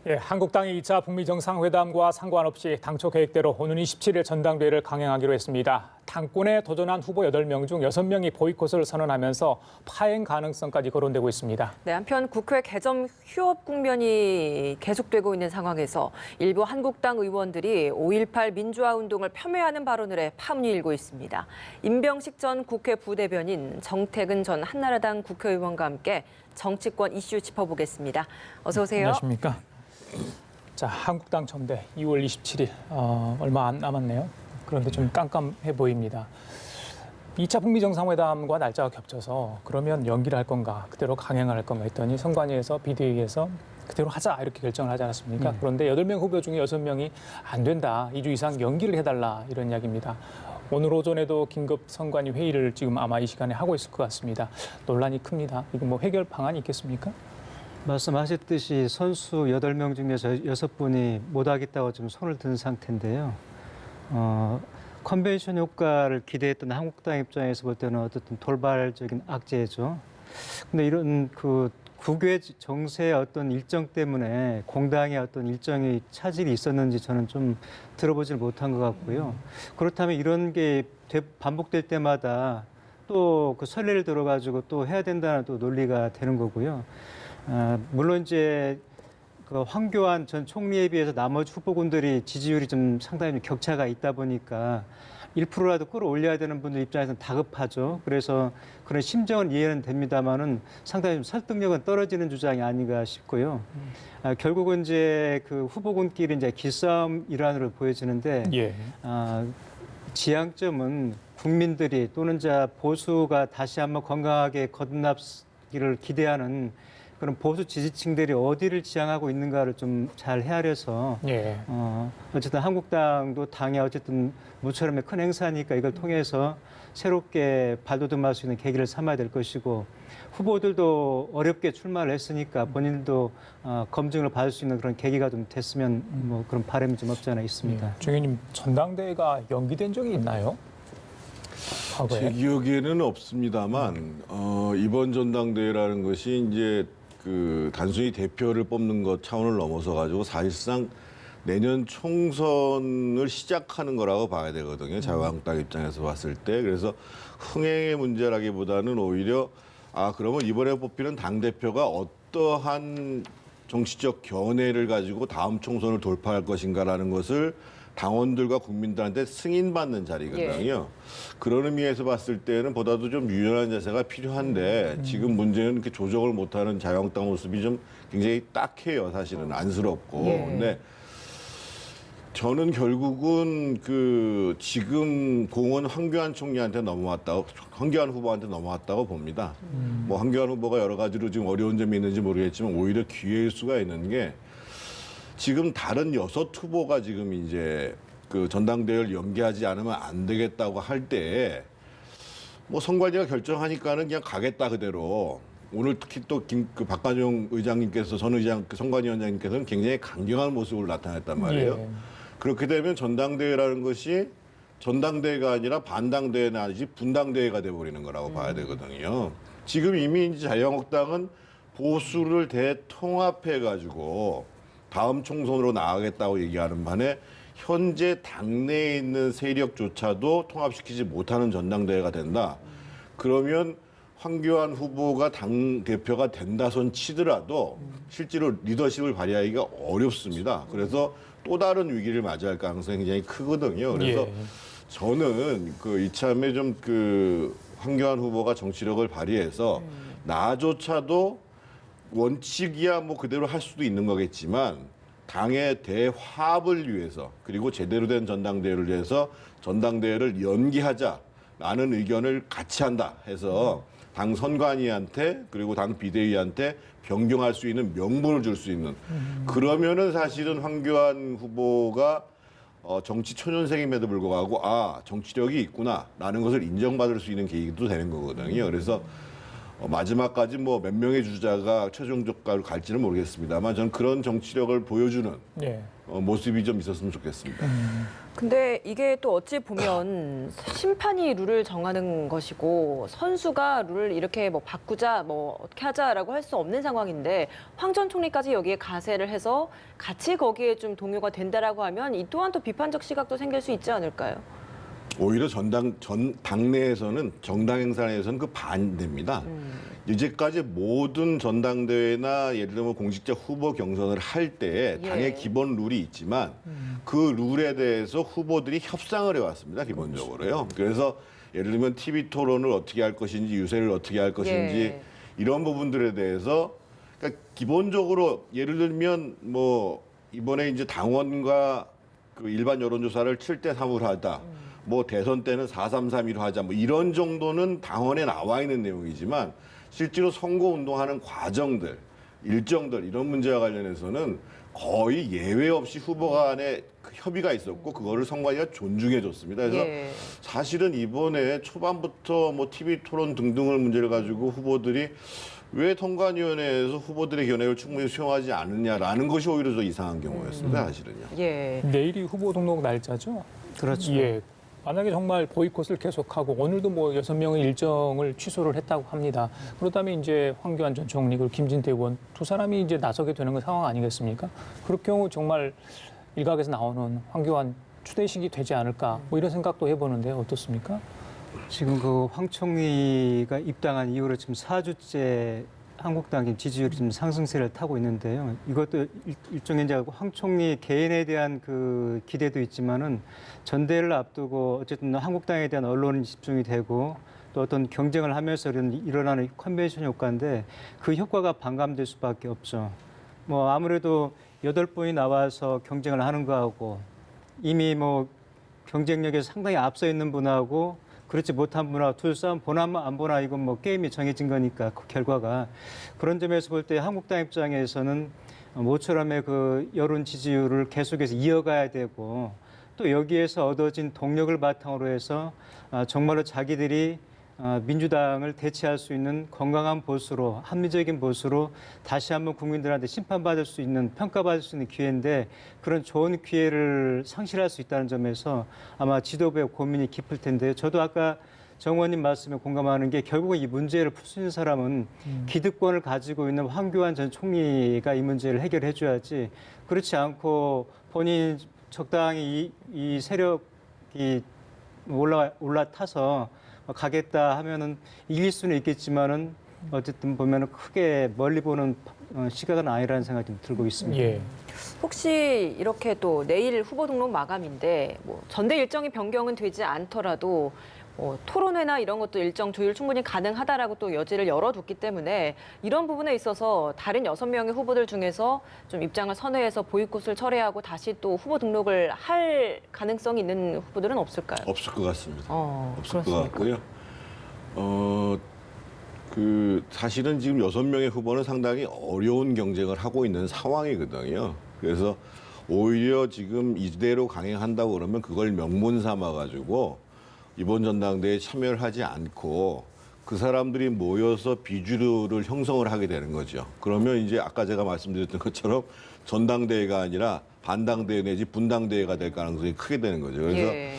예, 한국당이 2차 북미 정상회담과 상관없이 당초 계획대로 오는 27일 전당대회를 강행하기로 했습니다. 당권에 도전한 후보 8명 중 6명이 보이콧을 선언하면서 파행 가능성까지 거론되고 있습니다. 네, 한편 국회 개점 휴업 국면이 계속되고 있는 상황에서 일부 한국당 의원들이 5.18 민주화 운동을 폄훼하는 발언을 해 파문이 일고 있습니다. 임병식 전 국회 부대변인, 정태근 전 한나라당 국회의원과 함께 정치권 이슈 짚어보겠습니다. 어서 오세요. 안녕하십니까. 자, 한국당 전대 2월 27일 얼마 안 남았네요. 그런데 좀 깜깜해 보입니다. 2차 북미 정상회담과 날짜가 겹쳐서 그러면 연기를 할 건가, 그대로 강행을 할 건가 했더니 선관위에서 비대위에서 그대로 하자 이렇게 결정을 하지 않았습니까? 그런데 8명 후보 중에 6명이 안 된다, 2주 이상 연기를 해달라 이런 이야기입니다. 오늘 오전에도 긴급 선관위 회의를 지금 아마 이 시간에 하고 있을 것 같습니다. 논란이 큽니다. 이거 뭐 해결 방안이 있겠습니까? 말씀하셨듯이 선수 8명 중에서 6분이 못하겠다고 좀 손을 든 상태인데요. 컨벤션 효과를 기대했던 한국당 입장에서 볼 때는 어쨌든 돌발적인 악재죠. 근데 이런 그 국외 정세의 어떤 일정 때문에 공당의 어떤 일정의 차질이 있었는지 저는 좀 들어보질 못한 것 같고요. 그렇다면 이런 게 반복될 때마다 또 그 선례를 들어가지고 또 해야 된다는 또 논리가 되는 거고요. 물론 이제 그 황교안 전 총리에 비해서 나머지 후보군들이 지지율이 좀 상당히 격차가 있다 보니까 1%라도 끌어올려야 되는 분들 입장에서는 다급하죠. 그래서 그런 심정은 이해는 됩니다만은 상당히 좀 설득력은 떨어지는 주장이 아닌가 싶고요. 결국은 이제 그 후보군끼리 이제 기싸움 일환으로 보여지는데 예. 지향점은 국민들이 또는 이제 보수가 다시 한번 건강하게 거듭나기를 기대하는 그런 보수 지지층들이 어디를 지향하고 있는가를 좀 잘 헤아려서 예. 어쨌든 한국당도 당의 어쨌든 모처럼의 큰 행사니까 이걸 통해서 새롭게 발돋움할 수 있는 계기를 삼아야 될 것이고 후보들도 어렵게 출마를 했으니까 본인들도 검증을 받을 수 있는 그런 계기가 좀 됐으면 뭐 그런 바람이 좀 없지 않아 있습니다. 정 의원님, 전당대회가 연기된 적이 있나요? 과거에? 제 기억에는 없습니다만 이번 전당대회라는 것이 이제 그 단순히 대표를 뽑는 것 차원을 넘어서 가지고 사실상 내년 총선을 시작하는 거라고 봐야 되거든요. 자유한국당 입장에서 봤을 때. 그래서 흥행의 문제라기보다는 오히려 그러면 이번에 뽑히는 당대표가 어떠한 정치적 견해를 가지고 다음 총선을 돌파할 것인가라는 것을 당원들과 국민들한테 승인받는 자리거든요. 그런 의미에서 봤을 때는 보다도 좀 유연한 자세가 필요한데 지금 문제는 이렇게 조정을 못하는 자유한국당 모습이 좀 굉장히 딱해요. 사실은 안쓰럽고. 근데 저는 결국은 그 지금 공은 황교안 총리한테 넘어왔다고, 황교안 후보한테 넘어왔다고 봅니다. 뭐 황교안 후보가 여러 가지로 지금 어려운 점이 있는지 모르겠지만 오히려 기회일 수가 있는 게 지금 다른 6 후보가 지금 이제 그 전당대회를 연기하지 않으면 안 되겠다고 할 때 뭐 선관위가 결정하니까는 그냥 가겠다 그대로. 오늘 특히 또 그 박관용 의장님께서 전 의장 그 선관위원장님께서는 굉장히 강경한 모습을 나타냈단 말이에요. 예. 그렇게 되면 전당대회라는 것이 전당대회가 아니라 반당대회나 아니지 분당대회가 돼버리는 거라고 봐야 되거든요. 지금 이미 이제 자유한국당은 보수를 대통합해가지고 다음 총선으로 나가겠다고 얘기하는 반에 현재 당내에 있는 세력조차도 통합시키지 못하는 전당대회가 된다. 그러면 황교안 후보가 당대표가 된다 손 치더라도 실제로 리더십을 발휘하기가 어렵습니다. 그래서 또 다른 위기를 맞이할 가능성이 굉장히 크거든요. 그래서 저는 그 이참에 좀 그 황교안 후보가 정치력을 발휘해서 나조차도 원칙이야 뭐 그대로 할 수도 있는 거겠지만 당의 대화합을 위해서 그리고 제대로 된 전당대회를 위해서 전당대회를 연기하자라는 의견을 같이 한다 해서 당 선관위한테 그리고 당 비대위한테 변경할 수 있는 명분을 줄 수 있는 그러면은 사실은 황교안 후보가 정치 초년생임에도 불구하고 정치력이 있구나라는 것을 인정받을 수 있는 계기도 되는 거거든요. 그래서 마지막까지 뭐 몇 명의 주자가 최종 조가를 갈지는 모르겠습니다만 저는 그런 정치력을 보여주는 모습이 좀 있었으면 좋겠습니다. 근데 이게 또 어찌 보면 심판이 룰을 정하는 것이고 선수가 룰을 이렇게 뭐 바꾸자 뭐 어떻게 하자라고 할 수 없는 상황인데 황 전 총리까지 여기에 가세를 해서 같이 거기에 좀 동요가 된다라고 하면 이 또한 또 비판적 시각도 생길 수 있지 않을까요? 오히려 당내에서는 정당 행사에서는 그 반대입니다. 이제까지 모든 전당대회나 예를 들면 공직자 후보 경선을 할 때 예. 당의 기본 룰이 있지만 그 룰에 대해서 후보들이 협상을 해왔습니다. 기본적으로요. 그래서 예를 들면 TV 토론을 어떻게 할 것인지 유세를 어떻게 할 것인지 예. 이런 부분들에 대해서 그러니까 기본적으로 예를 들면 뭐 이번에 이제 당원과 그 일반 여론조사를 7대 3으로 하다. 뭐 대선 때는 4-3-3-1로 하자. 뭐 이런 정도는 당원에 나와 있는 내용이지만 실제로 선거 운동하는 과정들, 일정들 이런 문제와 관련해서는 거의 예외 없이 후보 간에 그 협의가 있었고 그거를 선관위가 존중해 줬습니다. 그래서 예. 사실은 이번에 초반부터 뭐 TV 토론 등등을 문제를 가지고 후보들이 왜 선관위원회에서 후보들의 견해를 충분히 수용하지 않느냐라는 것이 오히려 더 이상한 경우였습니다. 사실은요. 예. 내일이 후보 등록 날짜죠? 그렇죠. 예. 만약에 정말 보이콧을 계속하고 오늘도 뭐 6명의 일정을 취소를 했다고 합니다. 그렇다면 이제 황교안 전 총리 그리고 김진태 의원 두 사람이 이제 나서게 되는 건 상황 아니겠습니까? 그럴 경우 정말 일각에서 나오는 황교안 추대식이 되지 않을까 뭐 이런 생각도 해보는데 어떻습니까? 지금 그 황 총리가 입당한 이후로 지금 4주째 한국당 지지율이 좀 상승세를 타고 있는데요. 이것도 일종의 이제 황 총리 개인에 대한 그 기대도 있지만은 전대를 앞두고 어쨌든 한국당에 대한 언론이 집중이 되고 또 어떤 경쟁을 하면서 일어나는 컨벤션 효과인데 그 효과가 반감될 수밖에 없죠. 뭐 아무래도 8분이 나와서 경쟁을 하는 거하고 이미 뭐 경쟁력에서 상당히 앞서 있는 분하고 그렇지 못한 분하고 둘 싸움 보나 안 보나 이건 뭐 게임이 정해진 거니까 그 결과가 그런 점에서 볼 때 한국당 입장에서는 모처럼의 그 여론 지지율을 계속해서 이어가야 되고 또 여기에서 얻어진 동력을 바탕으로 해서 정말로 자기들이 민주당을 대체할 수 있는 건강한 보수로 합리적인 보수로 다시 한번 국민들한테 심판받을 수 있는 평가받을 수 있는 기회인데 그런 좋은 기회를 상실할 수 있다는 점에서 아마 지도부의 고민이 깊을 텐데요. 저도 아까 정 의원님 말씀에 공감하는 게 결국은 이 문제를 풀 수 있는 사람은 기득권을 가지고 있는 황교안 전 총리가 이 문제를 해결해 줘야지 그렇지 않고 본인 적당히 이 세력이 올라타서 가겠다 하면은 이길 수는 있겠지만은 어쨌든 보면은 크게 멀리 보는 시각은 아니라는 생각이 좀 들고 있습니다. 예. 혹시 이렇게 또 내일 후보 등록 마감인데 뭐 전대 일정이 변경은 되지 않더라도 토론회나 이런 것도 일정 조율 충분히 가능하다라고 또 여지를 열어뒀기 때문에 이런 부분에 있어서 다른 6명의 후보들 중에서 좀 입장을 선회해서 보이콧을 철회하고 다시 또 후보 등록을 할 가능성이 있는 후보들은 없을까요? 없을 것 같습니다. 없을 그렇습니까? 것 같고요. 그 사실은 지금 6명의 후보는 상당히 어려운 경쟁을 하고 있는 상황이거든요. 그래서 오히려 지금 이대로 강행한다고 그러면 그걸 명분 삼아 가지고 이번 전당대회에 참여를 하지 않고 그 사람들이 모여서 비주류를 형성을 하게 되는 거죠. 그러면 이제 아까 제가 말씀드렸던 것처럼 전당대회가 아니라 반당대회 내지 분당대회가 될 가능성이 크게 되는 거죠. 그래서 예.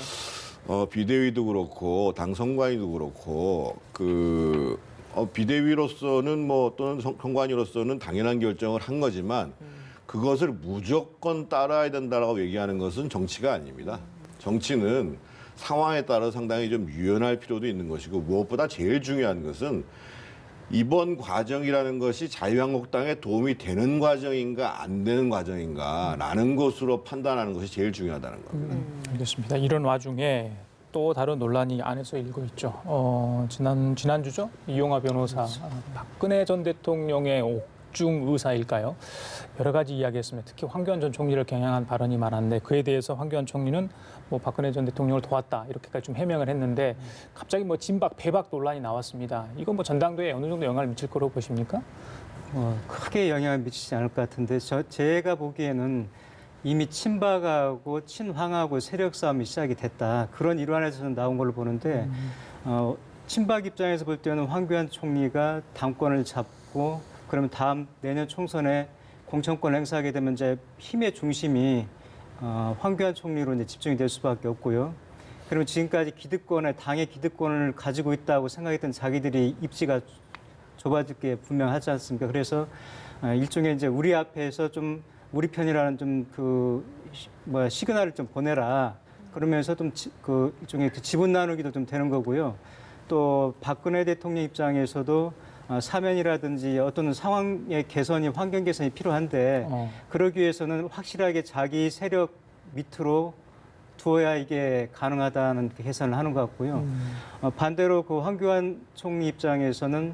비대위도 그렇고 당 선관위도 그렇고 비대위로서는 뭐 또는 선관위로서는 당연한 결정을 한 거지만 그것을 무조건 따라야 된다라고 얘기하는 것은 정치가 아닙니다. 정치는 상황에 따라 상당히 좀 유연할 필요도 있는 것이고 무엇보다 제일 중요한 것은 이번 과정이라는 것이 자유한국당에 도움이 되는 과정인가 안 되는 과정인가라는 것으로 판단하는 것이 제일 중요하다는 겁니다. 알겠습니다. 이런 와중에 또 다른 논란이 안에서 일고 있죠. 지난주죠. 이용화 변호사 박근혜 전 대통령의 옥중 의사일까요? 여러 가지 이야기했습니다. 특히 황교안 전 총리를 겨냥한 발언이 많았는데 그에 대해서 황교안 총리는 뭐 박근혜 전 대통령을 도왔다 이렇게까지 좀 해명을 했는데 갑자기 뭐 진박 배박 논란이 나왔습니다. 이건 뭐 전당대회에 어느 정도 영향을 미칠 거라고 보십니까? 크게 영향을 미치지 않을 것 같은데 제가 보기에는 이미 친박하고 친황하고 세력 싸움이 시작이 됐다. 그런 일환에서 나온 걸로 보는데 친박 입장에서 볼 때는 황교안 총리가 당권을 잡고 그러면 다음 내년 총선에 공천권 행사하게 되면 이제 힘의 중심이 황교안 총리로 이제 집중이 될 수밖에 없고요. 그리고 지금까지 당의 기득권을 가지고 있다고 생각했던 자기들이 입지가 좁아질 게 분명하지 않습니까? 그래서 일종의 이제 우리 앞에서 좀 우리 편이라는 시그널을 좀 보내라. 그러면서 좀 일종의 지분 나누기도 좀 되는 거고요. 또 박근혜 대통령 입장에서도 사면이라든지 어떤 상황의 개선이 환경 개선이 필요한데 그러기 위해서는 확실하게 자기 세력 밑으로 두어야 이게 가능하다는 계산을 하는 것 같고요. 반대로 그 황교안 총리 입장에서는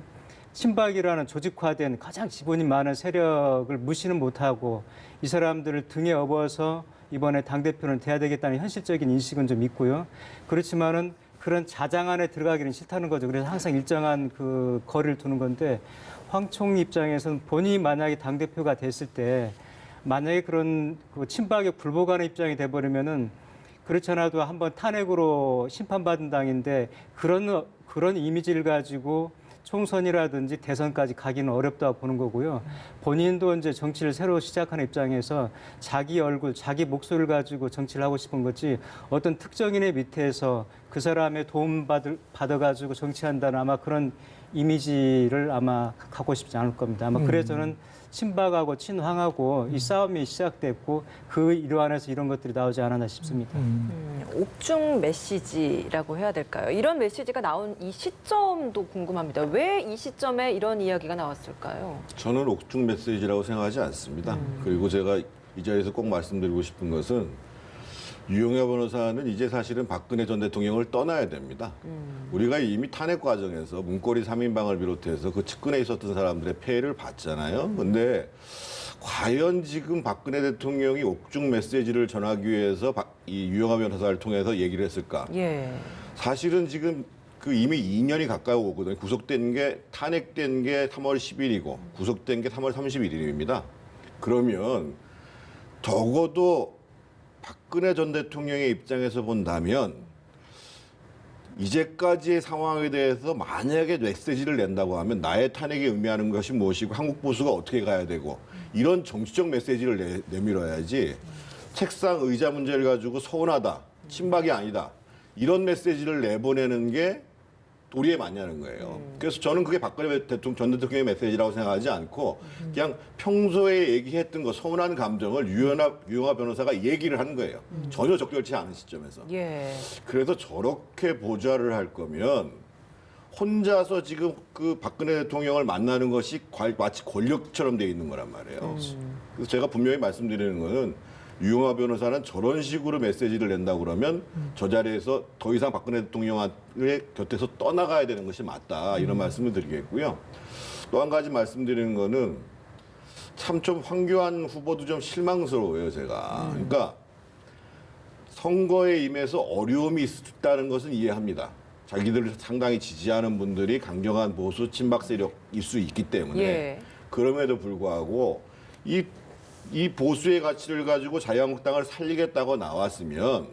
친박이라는 조직화된 가장 지분이 많은 세력을 무시는 못하고 이 사람들을 등에 업어서 이번에 당대표는 돼야 되겠다는 현실적인 인식은 좀 있고요. 그렇지만은 그런 자장 안에 들어가기는 싫다는 거죠. 그래서 항상 일정한 그 거리를 두는 건데 황 총리 입장에서는 본인이 만약에 당대표가 됐을 때 만약에 그런 그 친박에 굴복하는 입장이 돼버리면은 그렇지 않아도 한번 탄핵으로 심판받은 당인데 그런 이미지를 가지고 총선이라든지 대선까지 가기는 어렵다고 보는 거고요. 본인도 이제 정치를 새로 시작하는 입장에서 자기 얼굴, 자기 목소리를 가지고 정치를 하고 싶은 거지 어떤 특정인의 밑에서 그 사람의 도움 받아가지고 정치한다는 아마 그런 이미지를 아마 갖고 싶지 않을 겁니다. 아마 그래서는 친박하고 친황하고 이 싸움이 시작됐고 그 일환에서 이런 것들이 나오지 않았나 싶습니다. 옥중 메시지라고 해야 될까요? 이런 메시지가 나온 이 시점도 궁금합니다. 왜 이 시점에 이런 이야기가 나왔을까요? 저는 옥중 메시지라고 생각하지 않습니다. 그리고 제가 이 자리에서 꼭 말씀드리고 싶은 것은 유영하 변호사는 이제 사실은 박근혜 전 대통령을 떠나야 됩니다. 우리가 이미 탄핵 과정에서 문고리 3인방을 비롯해서 그 측근에 있었던 사람들의 폐해를 봤잖아요. 근데 과연 지금 박근혜 대통령이 옥중 메시지를 전하기 위해서 이 유영하 변호사를 통해서 얘기를 했을까? 예. 사실은 지금 그 이미 2년이 가까이 오거든요. 구속된 게 탄핵된 게 3월 10일이고 구속된 게 3월 31일입니다. 그러면 적어도 박근혜 전 대통령의 입장에서 본다면 이제까지의 상황에 대해서 만약에 메시지를 낸다고 하면 나의 탄핵이 의미하는 것이 무엇이고 한국 보수가 어떻게 가야 되고 이런 정치적 메시지를 내밀어야지 책상 의자 문제를 가지고 서운하다, 친박이 아니다 이런 메시지를 내보내는 게 도리에 맞냐는 거예요. 그래서 저는 그게 박근혜 전 대통령의 메시지라고 생각하지 않고 그냥 평소에 얘기했던 거 서운한 감정을 유영하 변호사가 얘기를 한 거예요. 전혀 적절치 않은 시점에서. 예. 그래서 저렇게 보좌를 할 거면 혼자서 지금 그 박근혜 대통령을 만나는 것이 마치 권력처럼 돼 있는 거란 말이에요. 그래서 제가 분명히 말씀드리는 거는 유영하 변호사는 저런 식으로 메시지를 낸다고 그러면 저 자리에서 더 이상 박근혜 대통령의 곁에서 떠나가야 되는 것이 맞다. 이런 말씀을 드리겠고요. 또 한 가지 말씀드리는 거는 참 좀 황교안 후보도 좀 실망스러워요, 제가. 그러니까 선거에 임해서 어려움이 있다는 것은 이해합니다. 자기들을 상당히 지지하는 분들이 강경한 보수 친박 세력일 수 있기 때문에 예. 그럼에도 불구하고 이 보수의 가치를 가지고 자유한국당을 살리겠다고 나왔으면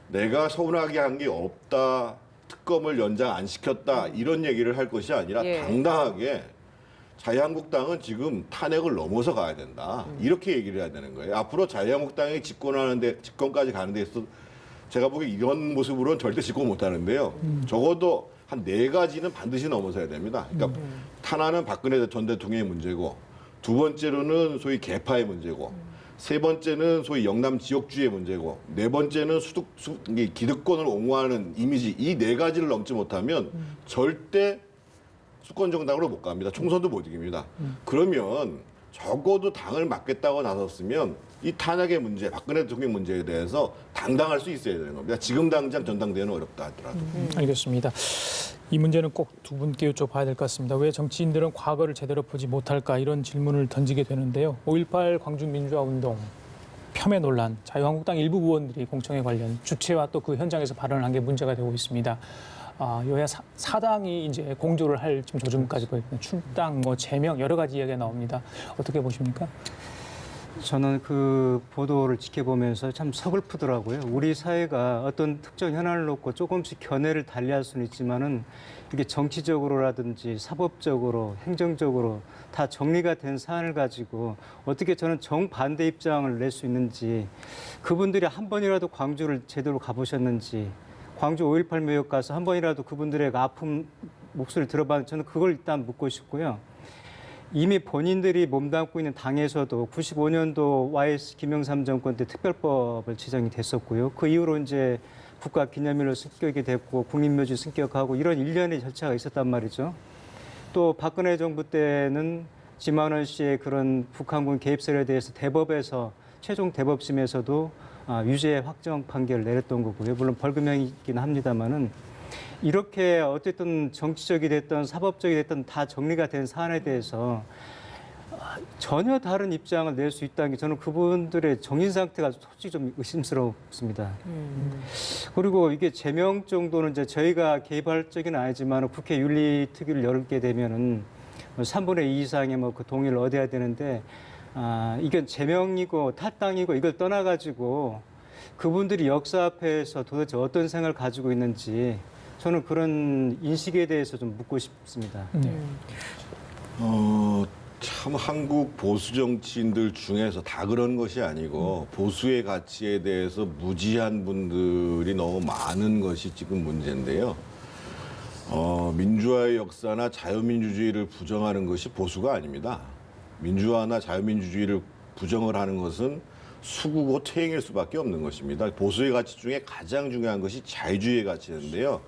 내가 서운하게 한 게 없다, 특검을 연장 안 시켰다 이런 얘기를 할 것이 아니라 예. 당당하게 자유한국당은 지금 탄핵을 넘어서 가야 된다 이렇게 얘기를 해야 되는 거예요. 앞으로 자유한국당이 집권까지 가는 데 있어서 제가 보기에 이런 모습으로는 절대 집권 못하는데요. 적어도 한 4가지는 반드시 넘어서야 됩니다. 그러니까 하나는 박근혜 전 대통령의 문제고 두 번째로는 소위 개파의 문제고 세 번째는 소위 영남 지역주의의 문제고 네 번째는 기득권을 옹호하는 이미지 이 4가지를 넘지 못하면 절대 수권 정당으로 못 갑니다. 총선도 못 이깁니다. 그러면 적어도 당을 맡겠다고 나섰으면 이 탄핵의 문제, 박근혜 대통령 문제에 대해서 당당할 수 있어야 되는 겁니다. 지금 당장 전당대회는 어렵다 하더라도. 알겠습니다. 이 문제는 꼭 두 분께 여쭤봐야 될 것 같습니다. 왜 정치인들은 과거를 제대로 보지 못할까 이런 질문을 던지게 되는데요. 5.18 광주민주화운동, 폄훼 논란, 자유한국당 일부 의원들이 공청회 관련 주체와 또 그 현장에서 발언을 한 게 문제가 되고 있습니다. 여야 사당이 이제 공조를 할 지금 조짐까지 보입니다. 출당, 제명 여러 가지 이야기가 나옵니다. 어떻게 보십니까? 저는 그 보도를 지켜보면서 참 서글프더라고요. 우리 사회가 어떤 특정 현안을 놓고 조금씩 견해를 달리할 수는 있지만은 이게 정치적으로라든지 사법적으로, 행정적으로 다 정리가 된 사안을 가지고 어떻게 저는 정반대 입장을 낼 수 있는지, 그분들이 한 번이라도 광주를 제대로 가보셨는지, 광주 5.18 매역 가서 한 번이라도 그분들의 아픔 목소리를 들어봤는지, 저는 그걸 일단 묻고 싶고요. 이미 본인들이 몸담고 있는 당에서도 95년도 YS 김영삼 정권 때 특별법을 제정이 됐었고요. 그 이후로 이제 국가기념일로 승격이 됐고 국립묘지 승격하고 이런 일련의 절차가 있었단 말이죠. 또 박근혜 정부 때는 지만원 씨의 그런 북한군 개입설에 대해서 대법에서 최종 대법심에서도 유죄 확정 판결을 내렸던 거고요. 물론 벌금형이긴 합니다만은 이렇게 어쨌든 정치적이 됐던 사법적이 됐던 다 정리가 된 사안에 대해서 전혀 다른 입장을 낼 수 있다는 게 저는 그분들의 정신 상태가 솔직히 좀 의심스럽습니다. 그리고 이게 제명 정도는 이제 저희가 개입할 적은 아니지만 국회 윤리특위를 열게 되면은 3분의 2 이상의 뭐 그 동의를 얻어야 되는데 이건 제명이고 탈당이고 이걸 떠나가지고 그분들이 역사 앞에서 도대체 어떤 생각을 가지고 있는지 저는 그런 인식에 대해서 좀 묻고 싶습니다. 참 한국 보수 정치인들 중에서 다 그런 것이 아니고 보수의 가치에 대해서 무지한 분들이 너무 많은 것이 지금 문제인데요. 민주화의 역사나 자유민주주의를 부정하는 것이 보수가 아닙니다. 민주화나 자유민주주의를 부정을 하는 것은 수구고 퇴행일 수밖에 없는 것입니다. 보수의 가치 중에 가장 중요한 것이 자유주의의 가치인데요.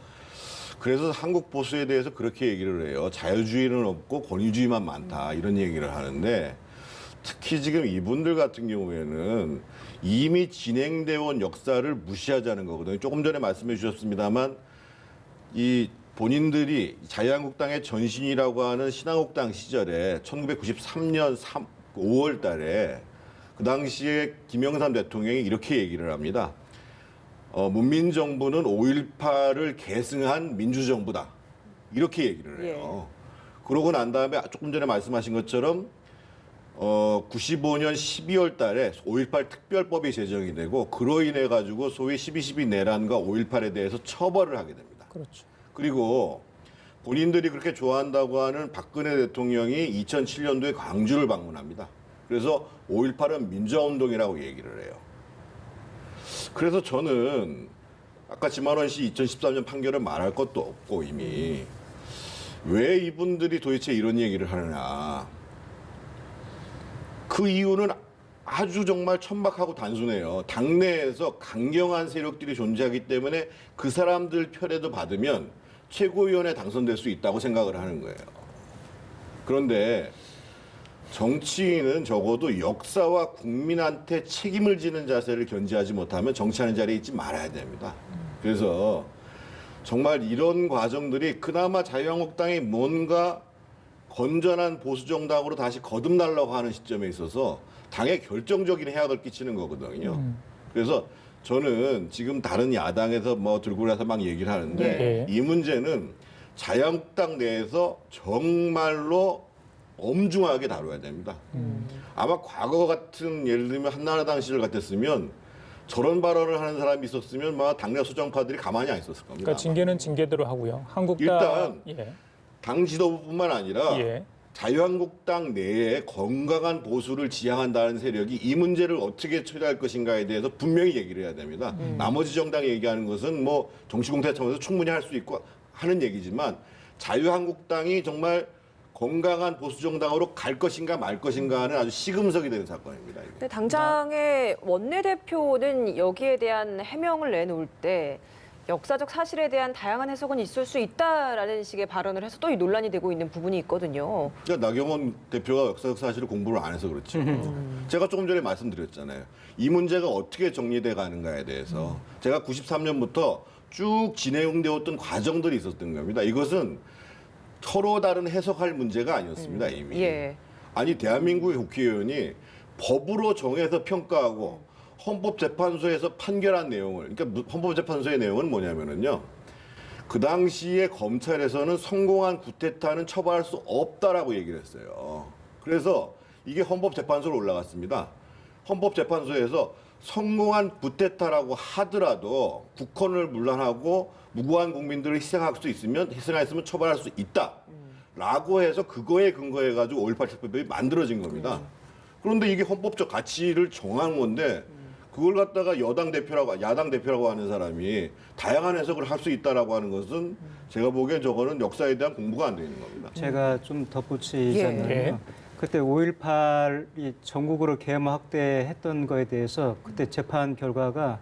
그래서 한국 보수에 대해서 그렇게 얘기를 해요. 자유주의는 없고 권위주의만 많다 이런 얘기를 하는데, 특히 지금 이분들 같은 경우에는 이미 진행되어 온 역사를 무시하자는 거거든요. 조금 전에 말씀해 주셨습니다만 이 본인들이 자유한국당의 전신이라고 하는 신한국당 시절에 1993년 5월 달에 그 당시에 김영삼 대통령이 이렇게 얘기를 합니다. 문민정부는 5.18을 계승한 민주정부다. 이렇게 얘기를 해요. 그러고 난 다음에 조금 전에 말씀하신 것처럼 95년 12월 달에 5.18 특별법이 제정이 되고 그로 인해 가지고 소위 12.12 내란과 5.18에 대해서 처벌을 하게 됩니다. 그렇죠. 그리고 본인들이 그렇게 좋아한다고 하는 박근혜 대통령이 2007년도에 광주를 방문합니다. 그래서 5.18은 민주화운동이라고 얘기를 해요. 그래서 저는 아까 지만원 씨 2013년 판결을 말할 것도 없고 이미 왜 이분들이 도대체 이런 얘기를 하느냐. 그 이유는 아주 정말 천박하고 단순해요. 당내에서 강경한 세력들이 존재하기 때문에 그 사람들 편에도 받으면 최고위원에 당선될 수 있다고 생각을 하는 거예요. 그런데 정치인은 적어도 역사와 국민한테 책임을 지는 자세를 견지하지 못하면 정치하는 자리에 있지 말아야 됩니다. 그래서 정말 이런 과정들이 그나마 자유한국당이 뭔가 건전한 보수정당으로 다시 거듭나려고 하는 시점에 있어서 당에 결정적인 해악을 끼치는 거거든요. 그래서 저는 지금 다른 야당에서 뭐 들고 나서 막 얘기를 하는데 이 문제는 자유한국당 내에서 정말로 엄중하게 다뤄야 됩니다. 아마 과거 같은 예를 들면 한나라당 시절 같았으면 저런 발언을 하는 사람이 있었으면 막 당내 수정파들이 가만히 안 있었을 겁니다. 그러니까 징계는 징계대로 하고요. 한국당 일단 당 지도부뿐만 아니라 자유한국당 내에 건강한 보수를 지향한다는 세력이 이 문제를 어떻게 처리할 것인가에 대해서 분명히 얘기를 해야 됩니다. 나머지 정당이 얘기하는 것은 뭐 정치공태 차원에서 충분히 할 수 있고 하는 얘기지만 자유한국당이 정말 건강한 보수 정당으로 갈 것인가 말 것인가는 아주 시금석이 되는 사건입니다. 이게. 근데 당장의 원내대표는 여기에 대한 해명을 내놓을 때 역사적 사실에 대한 다양한 해석은 있을 수 있다라는 식의 발언을 해서 또 이 논란이 되고 있는 부분이 있거든요. 그러니까 나경원 대표가 역사적 사실을 공부를 안 해서 그렇죠. 제가 조금 전에 말씀드렸잖아요. 이 문제가 어떻게 정리돼 가는가에 대해서 제가 93년부터 쭉 진행되었던 과정들이 있었던 겁니다. 이것은 서로 다른 해석할 문제가 아니었습니다. 이미. 아니 대한민국의 국회의원이 법으로 정해서 평가하고 헌법재판소에서 판결한 내용을, 그러니까 헌법재판소의 내용은 뭐냐면은요. 그 당시에 검찰에서는 성공한 쿠데타는 처벌할 수 없다라고 얘기를 했어요. 그래서 이게 헌법재판소로 올라갔습니다. 헌법재판소에서 성공한 구테타라고 하더라도 국헌을 물란하고 무고한 국민들을 희생했으면 처벌할 수 있다라고 해서 그거에 근거해 가지고 5.18 특별법이 만들어진 겁니다. 그런데 이게 헌법적 가치를 정한 건데 그걸 갖다가 야당 대표라고 하는 사람이 다양한 해석을 할 수 있다라고 하는 것은 제가 보기엔 저거는 역사에 대한 공부가 안 돼 있는 겁니다. 제가 좀 덧붙이자면요. 예. 그때 5.18이 전국으로 계엄 확대했던 거에 대해서 그때 재판 결과가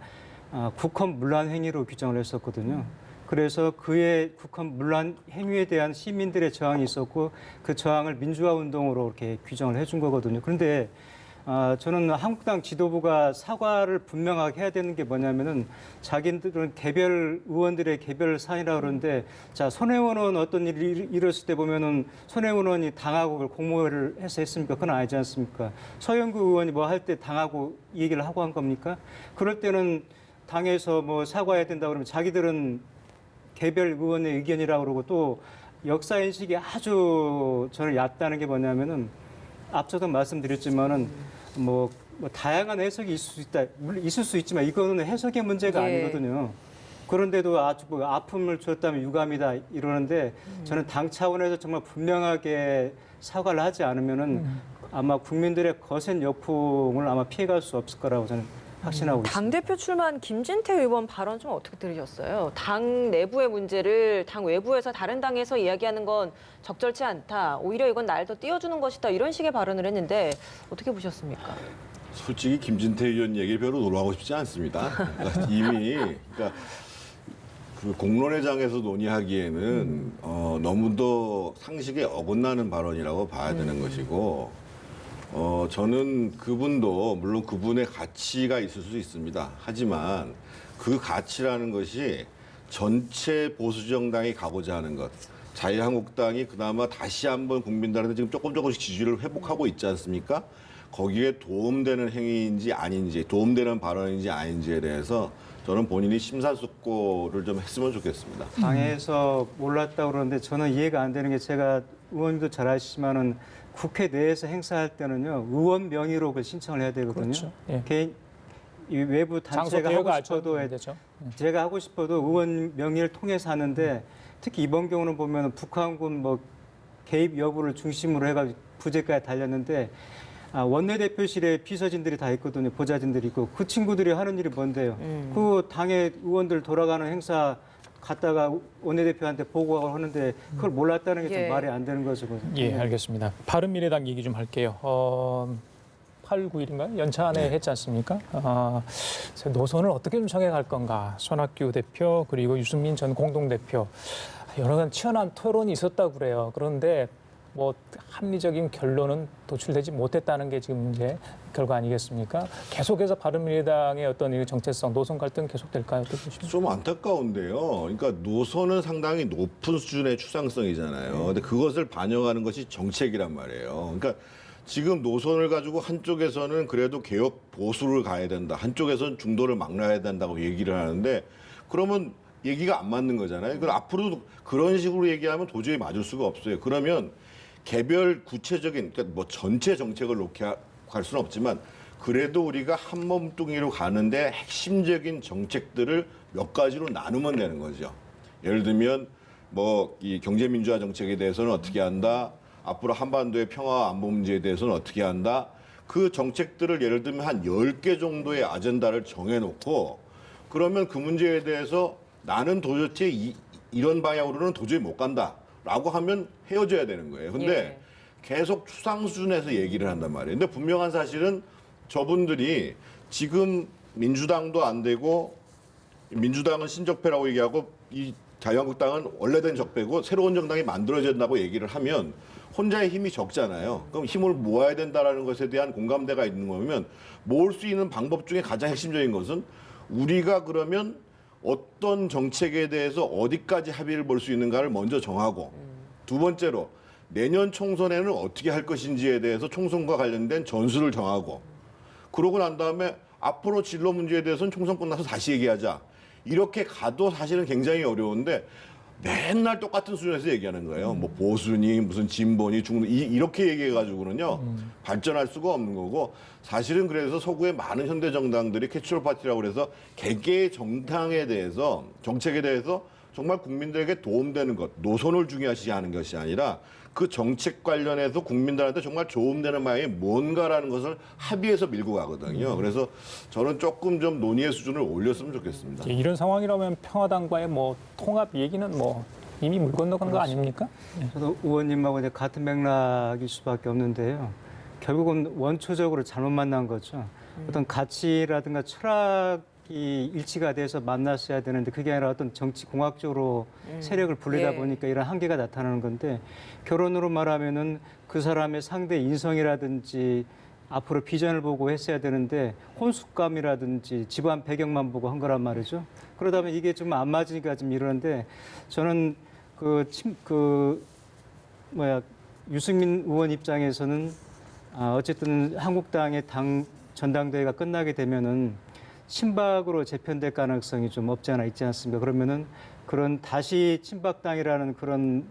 국헌 문란 행위로 규정을 했었거든요. 그래서 그의 국헌 문란 행위에 대한 시민들의 저항이 있었고 그 저항을 민주화 운동으로 이렇게 규정을 해준 거거든요. 그런데 저는 한국당 지도부가 사과를 분명하게 해야 되는 게 뭐냐면은 자기들은 개별 의원들의 개별 사안이라 그러는데 자 손혜원 의원 어떤 일이 일었을 때 보면은 손혜원 의원이 당하고 그걸 공모를 해서 했습니까? 그건 아니지 않습니까? 서영구 의원이 뭐 할 때 당하고 이 얘기를 하고 한 겁니까? 그럴 때는 당에서 뭐 사과해야 된다 그러면 자기들은 개별 의원의 의견이라고 그러고 또 역사 인식이 아주 저는 얕다는 게 뭐냐면은 앞서도 말씀드렸지만은 뭐 다양한 해석이 있을 수 있다. 물론 있을 수 있지만 이거는 해석의 문제가 예. 아니거든요. 그런데도 아주 뭐 아픔을 줬다면 유감이다 이러는데 저는 당 차원에서 정말 분명하게 사과를 하지 않으면은 아마 국민들의 거센 역풍을 아마 피해갈 수 없을 거라고 저는 확신하고 있습니다. 당대표 출마한 김진태 의원 발언 좀 어떻게 들으셨어요? 당 내부의 문제를 당 외부에서 다른 당에서 이야기하는 건 적절치 않다. 오히려 이건 날 더 띄워주는 것이다. 이런 식의 발언을 했는데 어떻게 보셨습니까? 솔직히 김진태 의원 얘기 별로 놀라고 싶지 않습니다. 그러니까 이미 그 공론회장에서 논의하기에는 너무도 상식에 어긋나는 발언이라고 봐야 되는 것이고 저는 그분도 물론 그분의 가치가 있을 수 있습니다. 하지만 그 가치라는 것이 전체 보수 정당이 가고자 하는 것, 자유한국당이 그나마 다시 한번 국민들한테 지금 조금씩 지지를 회복하고 있지 않습니까? 거기에 도움되는 행위인지 아닌지, 도움되는 발언인지 아닌지에 대해서 저는 본인이 심사숙고를 좀 했으면 좋겠습니다. 당에서 몰랐다고 그러는데 저는 이해가 안 되는 게 제가 의원님도 잘 아시지만은 국회 내에서 행사할 때는요 의원 명의로 그 신청을 해야 되거든요. 그렇죠. 예. 개인 이 외부 장소 단체가 하고 대여가 싶어도 안 되죠. 제가 하고 싶어도 의원 명의를 통해서 하는데 특히 이번 경우는 보면 북한군 뭐 개입 여부를 중심으로 해가지고 부재까지 달렸는데 원내대표실에 비서진들이 다 있거든요. 보좌진들이 있고 그 친구들이 하는 일이 뭔데요. 그 당의 의원들 돌아가는 행사 갔다가 원내대표한테 보고하고 하는데 그걸 몰랐다는 게 좀 예. 말이 안 되는 거죠. 예, 알겠습니다. 바른미래당 얘기 좀 할게요. 8, 9일인가요? 연찬회 했지 않습니까? 노선을 어떻게 좀 정해갈 건가. 손학규 대표 그리고 유승민 전 공동대표 여러 가지 치열한 토론이 있었다고 그래요. 그런데 뭐 합리적인 결론은 도출되지 못했다는 게 지금 이제 결과 아니겠습니까? 계속해서 바른미래당의 어떤 이 정체성, 노선 갈등 계속될까요? 어떻게 보십니까? 좀 안타까운데요. 그러니까 노선은 상당히 높은 수준의 추상성이잖아요. 근데 그것을 반영하는 것이 정책이란 말이에요. 그러니까 지금 노선을 가지고 한쪽에서는 그래도 개혁 보수를 가야 된다. 한쪽에서는 중도를 막나야 된다고 얘기를 하는데 그러면 얘기가 안 맞는 거잖아요. 그럼 앞으로도 그런 식으로 얘기하면 도저히 맞을 수가 없어요. 그러면 개별 구체적인 그러니까 뭐 전체 정책을 놓게 갈 수는 없지만 그래도 우리가 한 몸뚱이로 가는데 핵심적인 정책들을 몇 가지로 나누면 되는 거죠. 예를 들면 뭐 이 경제민주화 정책에 대해서는 어떻게 한다. 앞으로 한반도의 평화와 안보 문제에 대해서는 어떻게 한다. 그 정책들을 예를 들면 한 10개 정도의 아젠다를 정해놓고 그러면 그 문제에 대해서 나는 도대체 이런 방향으로는 도저히 못 간다라고 하면 헤어져야 되는 거예요. 근데 예. 계속 추상 수준에서 얘기를 한단 말이에요. 근데 분명한 사실은 저분들이 지금 민주당도 안 되고 민주당은 신적폐라고 얘기하고 이 자유한국당은 원래된 적폐고 새로운 정당이 만들어야 된다고 얘기를 하면 혼자의 힘이 적잖아요. 그럼 힘을 모아야 된다라는 것에 대한 공감대가 있는 거면 모을 수 있는 방법 중에 가장 핵심적인 것은 우리가 그러면 어떤 정책에 대해서 어디까지 합의를 볼 수 있는가를 먼저 정하고 두 번째로 내년 총선에는 어떻게 할 것인지에 대해서 총선과 관련된 전술을 정하고 그러고 난 다음에 앞으로 진로 문제에 대해서는 총선 끝나서 다시 얘기하자. 이렇게 가도 사실은 굉장히 어려운데 맨날 똑같은 수준에서 얘기하는 거예요. 뭐 보수니 무슨 진보니 중도 이렇게 얘기해가지고는요 발전할 수가 없는 거고 사실은 그래서 서구의 많은 현대 정당들이 캐치얼 파티라고 그래서 개개의 정당에 대해서 정책에 대해서 정말 국민들에게 도움되는 것, 노선을 중요시 하는 것이 아니라 그 정책 관련해서 국민들한테 정말 도움되는 방향이 뭔가라는 것을 합의해서 밀고 가거든요. 그래서 저는 조금 좀 논의의 수준을 올렸으면 좋겠습니다. 예, 이런 상황이라면 평화당과의 뭐 통합 얘기는 뭐 이미 물 건너간 거 아닙니까? 예. 저도 의원님하고 이제 같은 맥락일 수밖에 없는데요. 결국은 원초적으로 잘못 만난 거죠. 어떤 가치라든가 철학이 일치가 돼서 만났어야 되는데 그게 아니라 어떤 정치 공학적으로 세력을 불리다 예. 보니까 이런 한계가 나타나는 건데 결론으로 말하면은 그 사람의 상대 인성이라든지 앞으로 비전을 보고 했어야 되는데 혼숙감이라든지 집안 배경만 보고 한 거란 말이죠. 그러다 보면 이게 좀 안 맞으니까 좀 이러는데 저는 유승민 의원 입장에서는 어쨌든 한국당의 당 전당대회가 끝나게 되면은 친박으로 재편될 가능성이 좀 없지 않아 있지 않습니까? 그러면은 그런 다시 친박당이라는 그런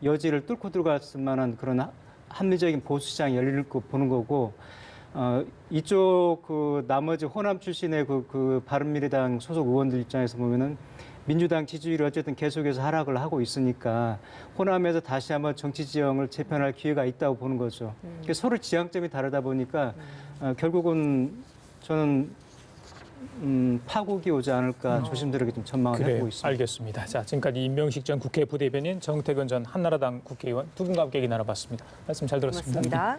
여지를 뚫고 들어갔을 만한 그런 합리적인 보수시장이 열릴 거 보는 거고 이쪽 그 나머지 호남 출신의 그 바른미래당 소속 의원들 입장에서 보면은 민주당 지지율이 어쨌든 계속해서 하락을 하고 있으니까 호남에서 다시 한번 정치 지형을 재편할 기회가 있다고 보는 거죠. 서로 지향점이 다르다 보니까 결국은 저는 파국이 오지 않을까 조심스럽게 좀 전망을 그래요. 해보고 있습니다. 알겠습니다. 자, 지금까지 임명식 전 국회 부대변인, 정태근 전 한나라당 국회의원 두 분과 함께 얘기 나눠봤습니다. 말씀 잘 들었습니다. 고맙습니다.